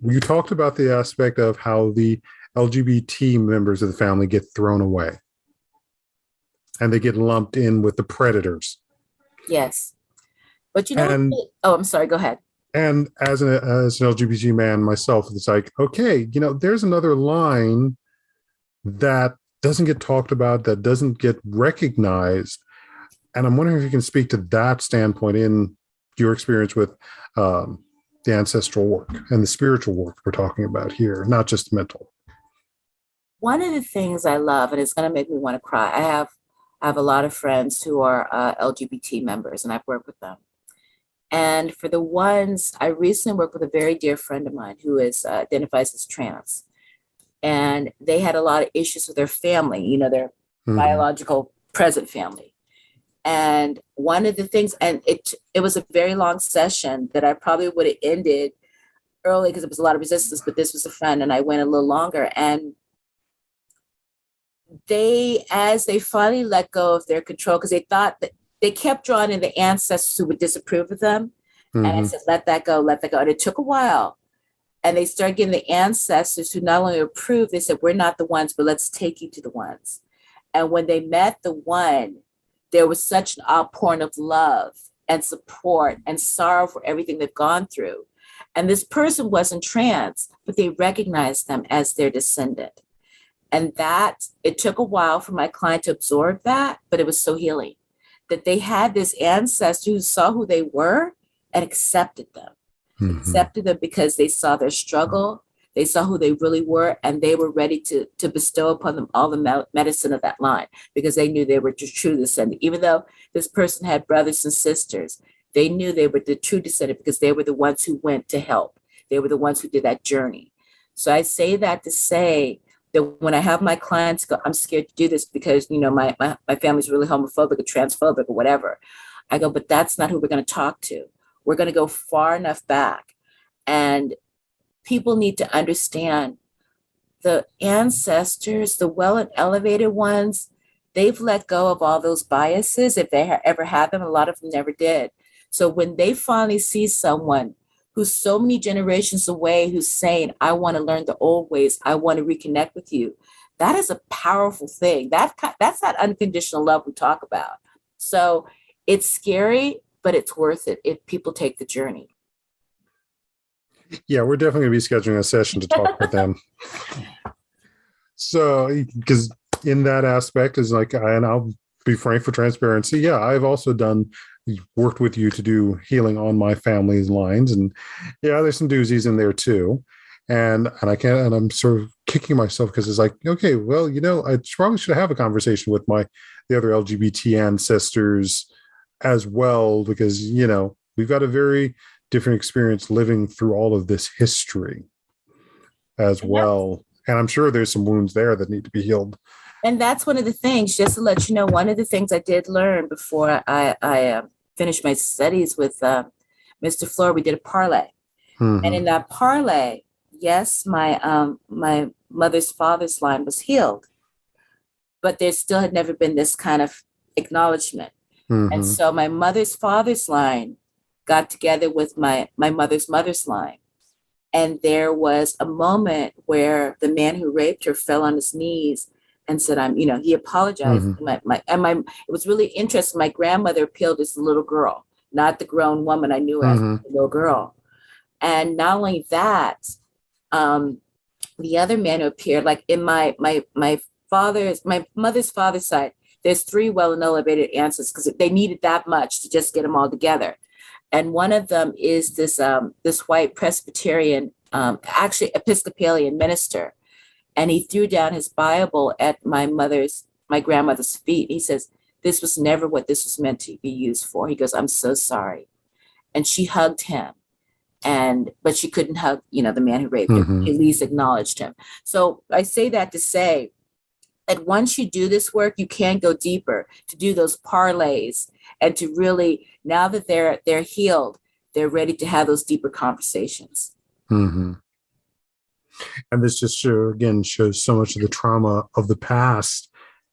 You talked about the aspect of how the LGBT members of the family get thrown away and they get lumped in with the predators.
Yes. But I'm sorry, go ahead.
And as an LGBT man myself, it's like, okay, there's another line that doesn't get talked about, that doesn't get recognized. And I'm wondering if you can speak to that standpoint in your experience with the ancestral work and the spiritual work we're talking about here, not just mental.
One of the things I love, and it's going to make me want to cry, I have a lot of friends who are LGBT members, and I've worked with them. And for the ones, I recently worked with a very dear friend of mine who identifies as trans. And they had a lot of issues with their family, their biological present family. And one of the things, and it was a very long session that I probably would have ended early because it was a lot of resistance, but this was a fun, and I went a little longer. And as they finally let go of their control, because they thought that they kept drawing in the ancestors who would disapprove of them. Mm-hmm. And I said, let that go, let that go. And it took a while. And they started getting the ancestors who not only approved, they said, we're not the ones, but let's take you to the ones. And when they met the one, there was such an outpouring of love and support and sorrow for everything they've gone through. And this person wasn't trans, but they recognized them as their descendant. And that, it took a while for my client to absorb that, but it was so healing that they had this ancestor who saw who they were and accepted them. Mm-hmm. Accepted them because they saw their struggle, they saw who they really were, and they were ready to bestow upon them all the medicine of that line because they knew they were the true descendant. Even though this person had brothers and sisters, they knew they were the true descendant because they were the ones who went to help. They were the ones who did that journey. So I say that to say that when I have my clients go, I'm scared to do this because, you know, my family's really homophobic or transphobic or whatever. I go, but that's not who we're going to talk to. We're going to go far enough back. And people need to understand the ancestors, the well and elevated ones, they've let go of all those biases. If they ever had them, a lot of them never did. So when they finally see someone who's so many generations away, who's saying, I want to learn the old ways, I want to reconnect with you, that is a powerful thing. That's that unconditional love we talk about. So it's scary, but it's worth it if people take the journey.
Yeah, we're definitely going to be scheduling a session to talk with them. So, because in that aspect is like, and I'll be frank for transparency. Yeah, I've also worked with you to do healing on my family's lines. And yeah, there's some doozies in there too. And I'm sort of kicking myself because it's like, okay, well, you know, I probably should have a conversation with the other LGBT ancestors as well, because, you know, we've got a very different experience living through all of this history as well. And I'm sure there's some wounds there that need to be healed.
And that's one of the things, just to let you know, one of the things I did learn before I finished my studies with Mr. Floor, we did a parlay. Mm-hmm. And in that parlay, yes, my mother's father's line was healed, but there still had never been this kind of acknowledgement. Mm-hmm. And so my mother's father's line got together with my mother's mother's line. And there was a moment where the man who raped her fell on his knees and said, he apologized. Mm-hmm. It was really interesting. My grandmother appealed as a little girl, not the grown woman I knew as a little girl. And not only that, the other man who appeared, like in my mother's father's side, there's 3 well and elevated ancestors because they needed that much to just get them all together. And one of them is this white Presbyterian, actually Episcopalian minister. And he threw down his Bible at my grandmother's feet. He says, this was never what this was meant to be used for. He goes, I'm so sorry. And she hugged him. But she couldn't hug, the man who raped her. She at least acknowledged him. So I say that to say that once you do this work, you can go deeper to do those parlays and to really, now that they're healed, they're ready to have those deeper conversations.
Mm-hmm. And this just shows so much of the trauma of the past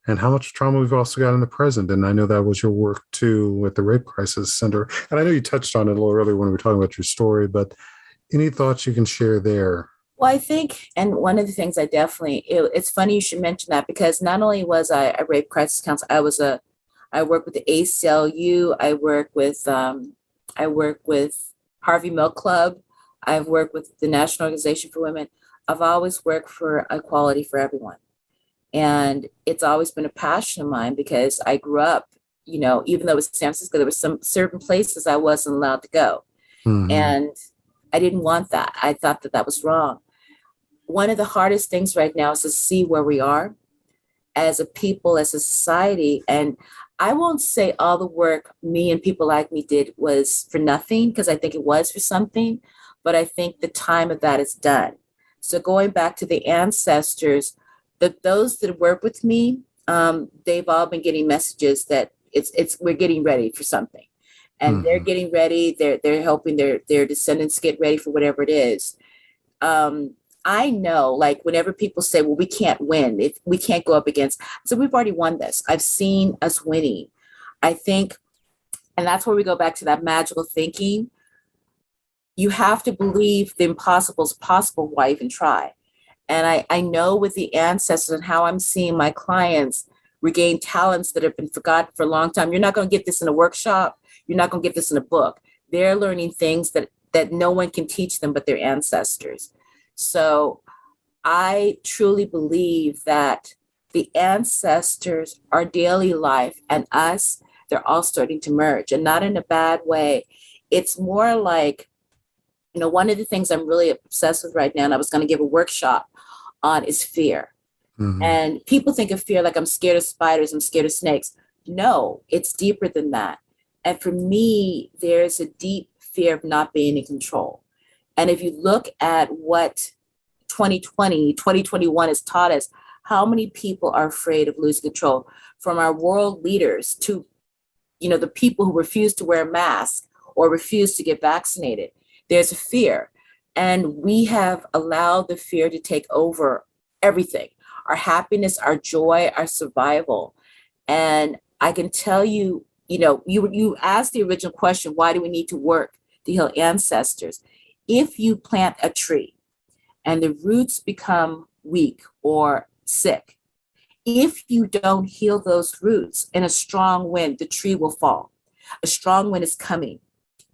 and how much trauma we've also got in the present. And I know that was your work too with the Rape Crisis Center. And I know you touched on it a little earlier when we were talking about your story, but any thoughts you can share there?
Well, I think, and one of the things it's funny you should mention that, because not only was I a rape crisis counselor, I work with the ACLU, I work with Harvey Milk Club, I've worked with the National Organization for Women. I've always worked for equality for everyone. And it's always been a passion of mine because I grew up, even though it was San Francisco, there were some certain places I wasn't allowed to go. Mm-hmm. And I didn't want that. I thought that was wrong. One of the hardest things right now is to see where we are as a people, as a society. And I won't say all the work me and people like me did was for nothing, because I think it was for something, but I think the time of that is done. So going back to the ancestors, those that work with me, they've all been getting messages that we're getting ready for something, and they're getting ready. They're helping their descendants get ready for whatever it is. I know, like, whenever people say, well, we can't win, if we can't go up against, so we've already won this. I've seen us winning. I think, and that's where we go back to that magical thinking. You have to believe the impossible is possible. Why even try? And I know with the ancestors and how I'm seeing my clients regain talents that have been forgotten for a long time. You're not going to get this in a workshop. You're not going to get this in a book. They're learning things that no one can teach them but their ancestors. So I truly believe that the ancestors, our daily life, and us, they're all starting to merge, and not in a bad way. It's more like, one of the things I'm really obsessed with right now, and I was going to give a workshop on, is fear. And people think of fear like I'm scared of spiders, I'm scared of snakes. No, it's deeper than that. And for me, there's a deep fear of not being in control. And if you look at what 2021 has taught us, how many people are afraid of losing control, from our world leaders to, the people who refuse to wear a mask or refuse to get vaccinated. There's a fear. And we have allowed the fear to take over everything, our happiness, our joy, our survival. And I can tell you, you asked the original question, why do we need to work to heal ancestors? If you plant a tree and the roots become weak or sick, if you don't heal those roots in a strong wind, the tree will fall. A strong wind is coming.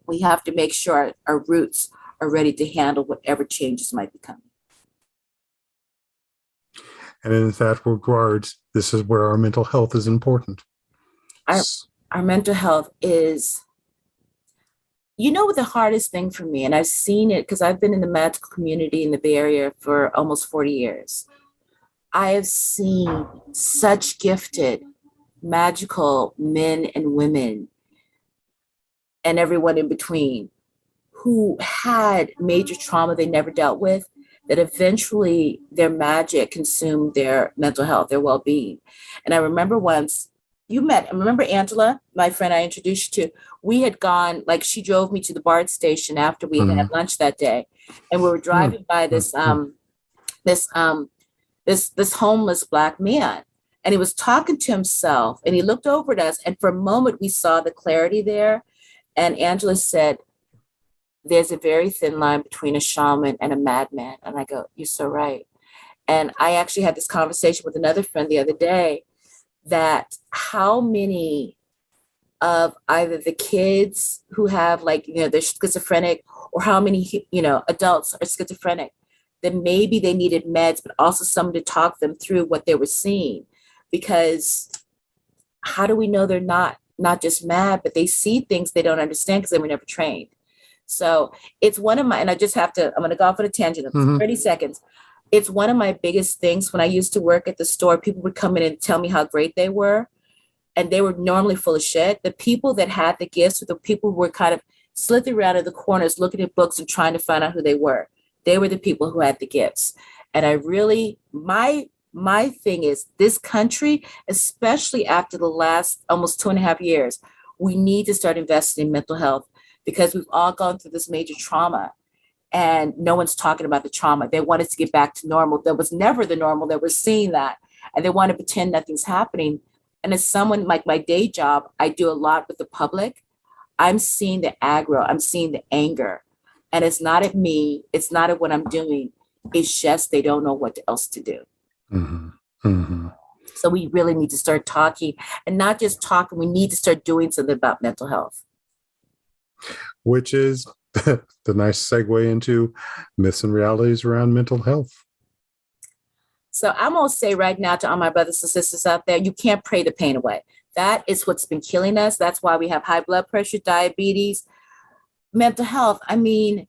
We have to make sure our roots are ready to handle whatever changes might be coming.
And in that regard, this is where our mental health is important.
Our mental health is, what the hardest thing for me, and I've seen it because I've been in the magical community in the Bay Area for almost 40 years. I have seen such gifted, magical men and women and everyone in between who had major trauma they never dealt with, that eventually their magic consumed their mental health, their well-being. And I remember once remember Angela, my friend I introduced you to, we had gone, like, she drove me to the BART station after we had lunch that day. And we were driving by this homeless Black man. And he was talking to himself, and he looked over at us, and for a moment we saw the clarity there. And Angela said, there's a very thin line between a shaman and a madman. And I go, you're so right. And I actually had this conversation with another friend the other day, that how many of either the kids who have, like, they're schizophrenic, or how many, adults are schizophrenic, that maybe they needed meds, but also someone to talk them through what they were seeing. Because how do we know they're not just mad, but they see things they don't understand because they were never trained. So it's one of my, and I'm going to go off on a tangent of 30 seconds. It's one of my biggest things. When I used to work at the store, people would come in and tell me how great they were. And they were normally full of shit. The people that had the gifts were the people who were kind of slithering around in the corners, looking at books and trying to find out who they were. They were the people who had the gifts. And I really, my thing is, this country, especially after the last almost 2.5 years, we need to start investing in mental health, because we've all gone through this major trauma. And no one's talking about the trauma. They want us to get back to normal. There was never the normal. They were seeing that. And they want to pretend nothing's happening. And as someone, like my day job, I do a lot with the public. I'm seeing the aggro. I'm seeing the anger. And it's not at me. It's not at what I'm doing. It's just they don't know what else to do. So we really need to start talking, and not just talking. We need to start doing something about mental health.
Which is the nice segue into myths and realities around mental health.
So I'm going to say right now to all my brothers and sisters out there, you can't pray the pain away. That is what's been killing us. That's why we have high blood pressure, diabetes, mental health. I mean,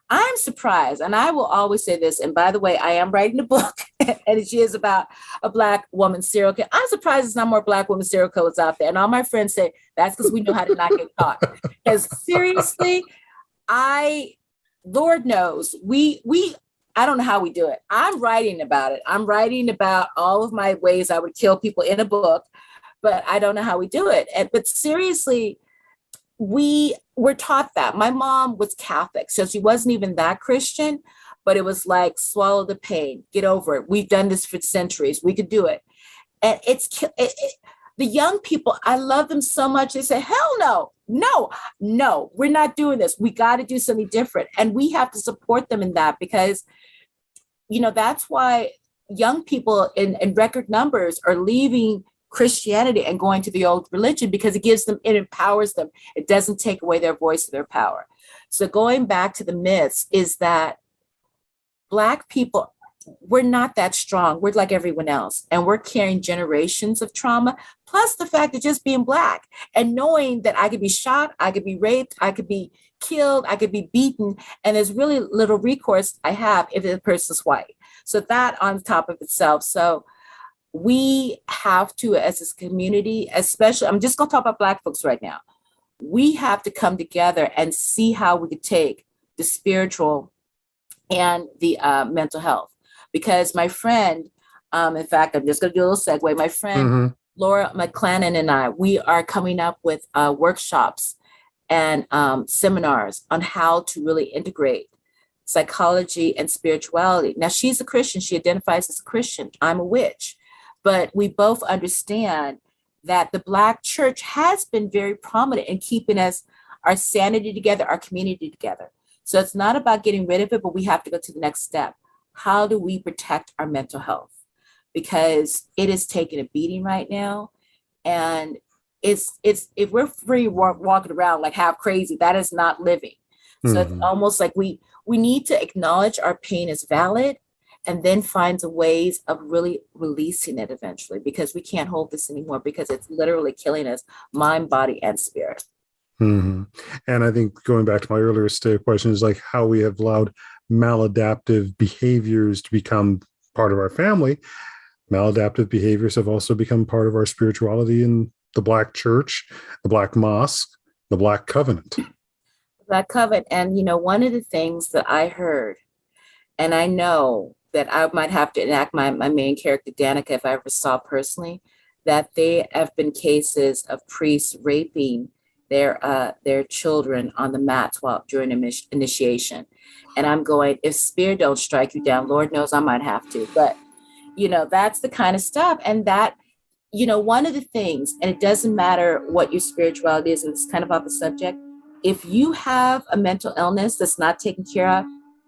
I'm surprised. And I will always say this. And by the way, I am writing a book, and it is about a Black woman serial killer. I'm surprised there's not more Black women serial killers out there. And all my friends say that's because we know how to not get caught. Because seriously, Lord knows, I don't know how we do it. I'm writing about it. I'm writing about all of my ways I would kill people in a book, but I don't know how we do it. But seriously, we were taught that. My mom was Catholic, so she wasn't even that Christian, but it was like, swallow the pain, get over it. We've done this for centuries. We could do it. And the young people, I love them so much. They say, hell no, we're not doing this. We got to do something different. And we have to support them in that, because, that's why young people in record numbers are leaving Christianity and going to the old religion, because it empowers them. It doesn't take away their voice or their power. So going back to the myths is that Black people, we're not that strong. We're like everyone else. And we're carrying generations of trauma, plus the fact of just being Black and knowing that I could be shot, I could be raped, I could be killed, I could be beaten. And there's really little recourse I have if the person's white. So that on top of itself. So we have to, as a community, especially, I'm just going to talk about Black folks right now. We have to come together and see how we could take the spiritual and the mental health. Because my friend, in fact, I'm just going to do a little segue. My friend, Laura McClannon and I, we are coming up with workshops and seminars on how to really integrate psychology and spirituality. Now, she's a Christian. She identifies as a Christian. I'm a witch. But we both understand that the Black church has been very prominent in keeping our sanity together, our community together. So it's not about getting rid of it, but we have to go to the next step. How do we protect our mental health? Because it is taking a beating right now. And it's if we're free walking around like half crazy, that is not living. So it's almost like we need to acknowledge our pain is valid, and then find the ways of really releasing it eventually, because we can't hold this anymore, because it's literally killing us, mind, body, and spirit.
And I think going back to my earlier question is like how we have allowed maladaptive behaviors to become part of our family. Maladaptive behaviors have also become part of our spirituality in the Black church, the Black mosque, the Black covenant.
Black covenant. And, one of the things that I heard, and I know that I might have to enact my main character, Danica, if I ever saw personally, that there have been cases of priests raping their children on the mats during initiation. And I'm going, if spirit don't strike you down, Lord knows I might have to. But, that's the kind of stuff. And that, one of the things, and it doesn't matter what your spirituality is, and it's kind of off the subject, if you have a mental illness that's not taken care of,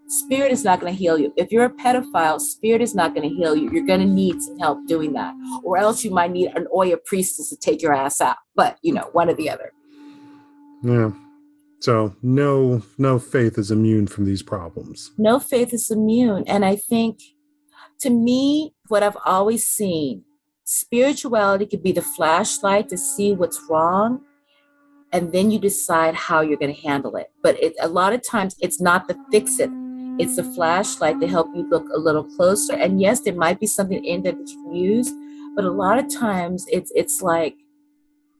spirit is not going to heal you. If you're a pedophile, spirit is not going to heal you. You're going to need some help doing that. Or else you might need an Oya priestess to take your ass out. But, one or the other.
Yeah. So no faith is immune from these problems.
No faith is immune. And I think, to me, what I've always seen, spirituality could be the flashlight to see what's wrong. And then you decide how you're going to handle it. But a lot of times it's not the fix it. It's the flashlight to help you look a little closer. And yes, there might be something in there that you can use, but a lot of times it's like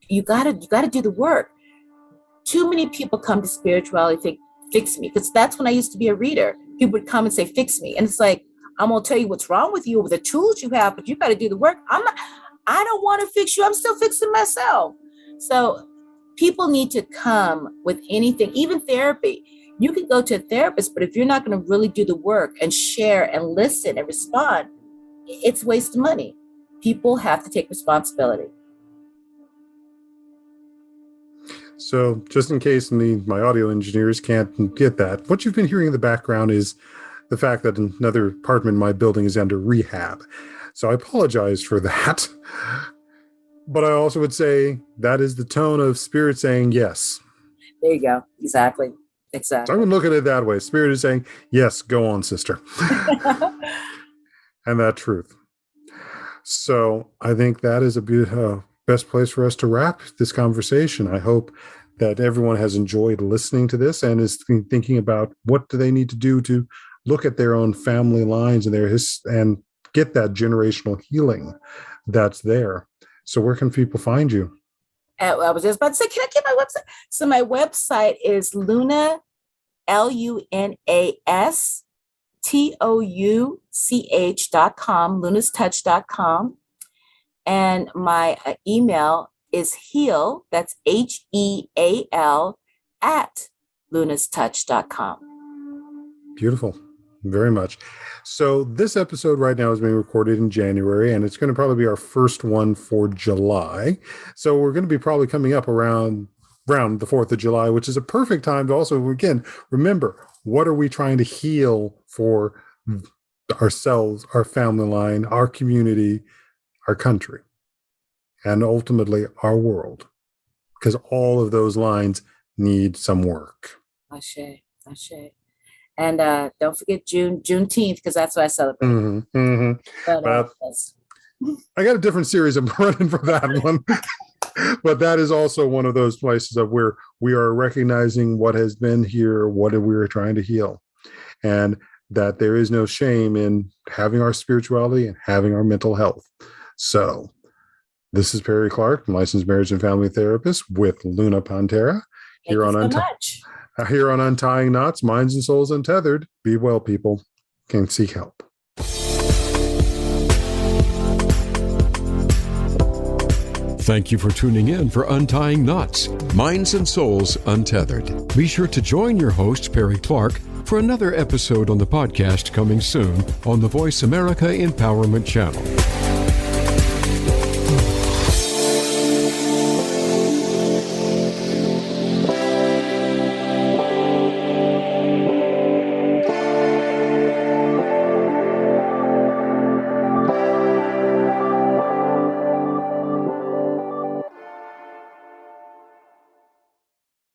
you gotta do the work. Too many people come to spirituality and think, fix me. Because that's when I used to be a reader. People would come and say, fix me. And it's like, I'm going to tell you what's wrong with you with the tools you have, but you got to do the work. I don't want to fix you. I'm still fixing myself. So people need to come with anything, even therapy. You can go to a therapist, but if you're not going to really do the work and share and listen and respond, it's a waste of money. People have to take responsibility.
So just in case my audio engineers can't get that, what you've been hearing in the background is the fact that another apartment in my building is under rehab. So I apologize for that. But I also would say that is the tone of spirit saying yes.
There you go. Exactly.
So I'm going to look at it that way. Spirit is saying, yes, go on, sister. And that truth. So I think that is a best place for us to wrap this conversation. I hope that everyone has enjoyed listening to this and is thinking about what do they need to do to look at their own family lines and and get that generational healing that's there. So where can people find you?
I was just about to say, can I get my website? So my website is Luna, LUNASTOUCH.com, lunastouch.com. And my email is heal, that's HEAL, at lunastouch.com.
Beautiful. Very much. So this episode right now is being recorded in January, and it's going to probably be our first one for July. So we're going to be probably coming up around the 4th of July, which is a perfect time to also, again, remember, what are we trying to heal for ourselves, our family line, our community, our country, and ultimately our world? Because all of those lines need some work.
Ashe. And don't forget Juneteenth, because that's what I celebrate.
Mm-hmm, mm-hmm. But I got a different series I'm running for that one. But that is also one of those places of where we are recognizing what has been here, what we are trying to heal, and that there is no shame in having our spirituality and having our mental health. So this is Perry Clark, licensed marriage and family therapist with Luna Pantera.
Here on
Untying Knots, Minds and Souls Untethered. Be well, people. Can seek help.
Thank you for tuning in for Untying Knots, Minds and Souls Untethered. Be sure to join your host, Perry Clark, for another episode on the podcast coming soon on the Voice America Empowerment Channel.